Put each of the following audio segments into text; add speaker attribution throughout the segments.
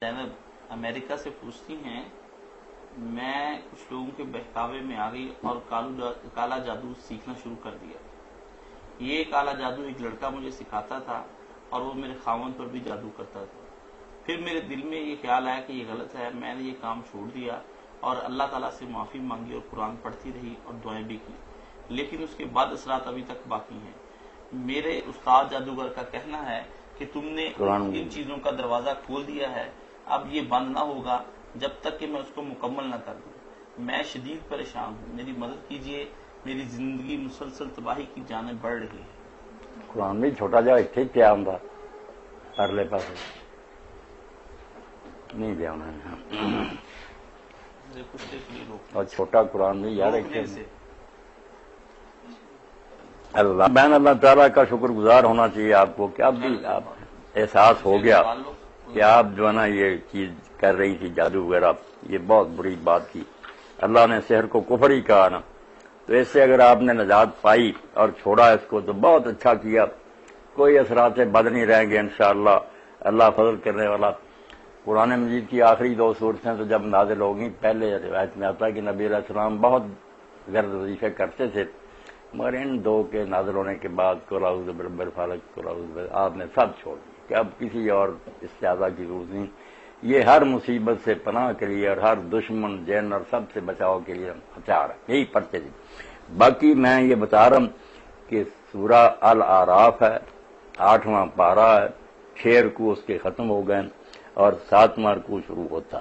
Speaker 1: زینب امریکہ سے پوچھتی ہیں، میں کچھ لوگوں کے بہکاوے میں آ گئی اور کالا جادو سیکھنا شروع کر دیا۔ یہ کالا جادو ایک لڑکا مجھے سکھاتا تھا اور وہ میرے خاوند پر بھی جادو کرتا تھا۔ پھر میرے دل میں یہ خیال آیا کہ یہ غلط ہے، میں نے یہ کام چھوڑ دیا اور اللہ تعالیٰ سے معافی مانگی اور قرآن پڑھتی رہی اور دعائیں بھی کی، لیکن اس کے بعد اثرات ابھی تک باقی ہیں۔ میرے استاد جادوگر کا کہنا ہے کہ تم نے ان چیزوں کا دروازہ کھول دیا ہے، اب یہ بند نہ ہوگا جب تک کہ میں اس کو مکمل نہ کر دوں۔ میں شدید پریشان ہوں، میری مدد کیجیے، میری زندگی مسلسل تباہی کی جانب بڑھ رہی ہے۔
Speaker 2: قرآن بھی چھوٹا جا اتنے کیا ہوں پرلے پاس نہیں دیا اور چھوٹا قرآن بھی یار اللہ بہن اللہ تعالیٰ کا شکر گزار ہونا چاہیے آپ کو کہ اب بھی آپ احساس ہو گیا کہ آپ جو ہے نا یہ چیز کر رہی تھی جادو وغیرہ، یہ بہت بری بات تھی۔ اللہ نے سحر کو کفر ہی کہا نا، تو اس سے اگر آپ نے نجات پائی اور چھوڑا اس کو تو بہت اچھا کیا، کوئی اثرات بد نہیں رہیں گے انشاءاللہ۔ اللہ فضل کرنے والا۔ قرآن مجید کی آخری 2 صورتیں تو جب نازل ہوگی، پہلے روایت میں آتا ہے کہ نبی علیہ السلام بہت غرض وظیفے کرتے تھے، مگر ان 2 کے نازل ہونے کے بعد قل اعوذ برب الفلق قل اعوذ برب آپ نے سب چھوڑ دیا کہ اب کسی اور استعاذہ کی ضرورت نہیں۔ یہ ہر مصیبت سے پناہ کے لیے اور ہر دشمن جن اور سب سے بچاؤ کے لیے ہتھیار ہے، یہی پڑھتے تھے۔ باقی میں یہ بتا رہا ہوں کہ سورہ الاعراف ہے، 8واں پارہ ہے، 6 رکوع اس کے ختم ہو گئے اور 7واں رکوع شروع ہوتا،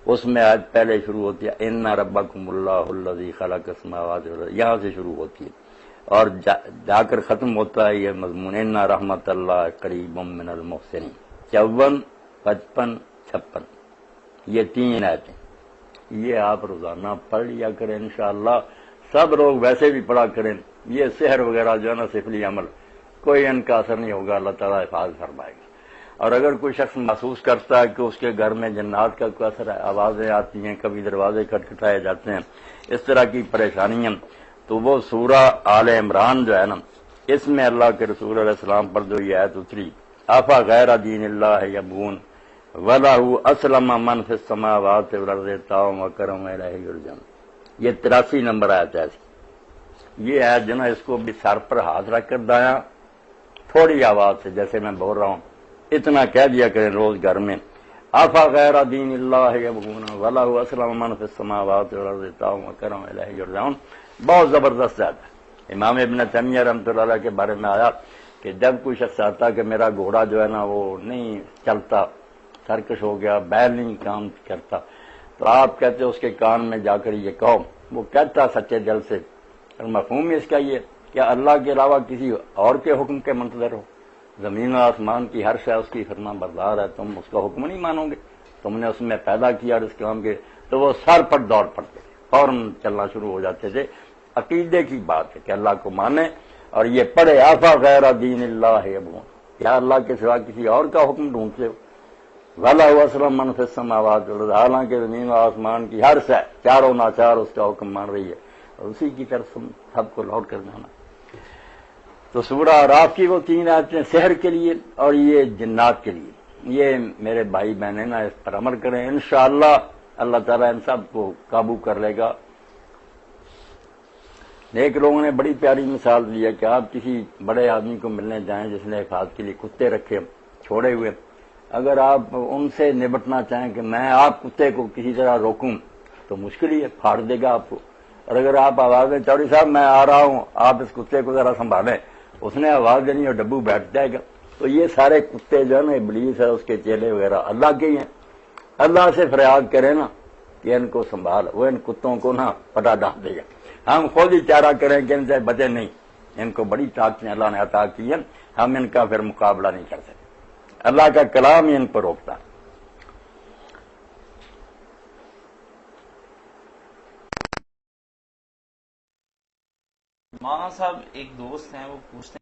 Speaker 2: اس میں آج پہلے شروع ہوتی ہے ان ربکم اللہ الذی خلق السماوات والارض، یہاں سے شروع ہوتی ہے اور جا کر ختم ہوتا ہے یہ مضمون ان رحمت اللہ قریب من المحسنین۔ 54، 55، 56 یہ 3 آیتیں، یہ آپ روزانہ پڑھ لیا کریں انشاءاللہ۔ سب لوگ ویسے بھی پڑھا کریں، یہ سحر وغیرہ جو ہے نا سفلی عمل کوئی ان کا اثر نہیں ہوگا، اللہ تعالیٰ حفاظت فرمائے گا۔ اور اگر کوئی شخص محسوس کرتا ہے کہ اس کے گھر میں جنات کا کوئی اثر ہے، آوازیں آتی ہیں، کبھی دروازے کھٹکھٹائے جاتے ہیں، اس طرح کی پریشانیاں، تو وہ سورہ آل عمران جو ہے نا، اس میں اللہ کے رسول علیہ السلام پر جو یہ آیت اتری آفا غیر دین اللہ یبغون وَلَهُ أَسْلَمَ مَنْ فِي السَّمَاوَاتِ وَالْأَرْضِ طَوْعًا وَكَرْهًا وَإِلَيْهِ يُرْجَعُونَ، یہ 83 نمبر آیت ہے۔ یہ آیت جو نا اس کو بھی سر پر ہاتھ رکھ کر دایا تھوڑی آواز سے جیسے میں بول رہا ہوں اتنا کہہ دیا کریں روز گھر میں، آفا غیر دین اللہ یبغون وَلَهُ أَسْلَمَ مَنْ فِي السَّمَاوَاتِ وَالْأَرْضِ طَوْعًا وَكَرْهًا وَإِلَيْهِ يُرْجَعُونَ۔ بہت زبردست آیت ہے۔ امام ابن تیمیہ رحمۃ اللہ علیہ کے بارے میں آیا کہ جب کوئی شخص آتا کہ میرا گھوڑا جو ہے نا وہ نہیں چلتا، سرکش ہو گیا، بیل نہیں کام کرتا، تو آپ کہتے اس کے کان میں جا کر یہ کہو، وہ کہتا سچے دل سے، اور مفہوم اس کا یہ کہ اللہ کے علاوہ کسی اور کے حکم کے منتظر ہو، زمین و آسمان کی ہر شے اس کی فرما بردار ہے، تم اس کا حکم نہیں مانو گے، تم نے اس میں پیدا کیا اور اس کام کے، تو وہ سر پر دوڑ پڑتے تھے، فوراً چلنا شروع ہو جاتے تھے۔ عقیدے کی بات ہے کہ اللہ کو مانے اور یہ پڑھے آفا غیر دین اللہ یبغون، کیا اللہ کے سوا کسی اور کا حکم ڈھونڈتے ہو، وَلَهُ أَسْلَمَ مَنْ فِي السَّمَاوَاتِ وَالْأَرْضِ، حالانکہ زمین و آسمان کی ہر شے چاروں ناچار اس کا حکم مان رہی ہے اور اسی کی طرف سب کو لوٹ کر جانا۔ تو سورہ اعراف کی وہ 3 آیتیں سحر کے لیے اور یہ جنات کے لیے، یہ میرے بھائی بہنیں نا اس پر عمل کریں انشاءاللہ، اللہ تعالیٰ ان سب کو قابو کر لے گا۔ ایک لوگوں نے بڑی پیاری مثال دی ہے کہ آپ کسی بڑے آدمی کو ملنے جائیں جس نے حفاظت کے لیے کتے رکھے چھوڑے ہوئے، اگر آپ ان سے نبٹنا چاہیں کہ میں آپ کتے کو کسی طرح روکوں تو مشکل ہی ہے، پھاڑ دے گا آپ کو۔ اور اگر آپ آواز دیں چوڑی صاحب میں آ رہا ہوں آپ اس کتے کو ذرا سنبھالیں، اس نے آواز دینی اور ڈبو بیٹھ جائے گا۔ تو یہ سارے کتے جو ہے نا ابلیس ہے اس کے چیلے وغیرہ اللہ کے ہی ہیں، اللہ سے فریاد کریں نا کہ ان کو سنبھال، وہ ان کتوں کو نا پٹا ڈال دے گا۔ ہم خود ہی چارہ کریں کہ ان سے بچے نہیں، ان کو بڑی طاقتیں اللہ نے عطا کی ہیں، ہم ان کا پھر مقابلہ نہیں کر سکتے، اللہ کا کلام ہی ان پر روکتا ہے۔
Speaker 1: مولانا صاحب ایک دوست ہیں، وہ پوچھتے ہیں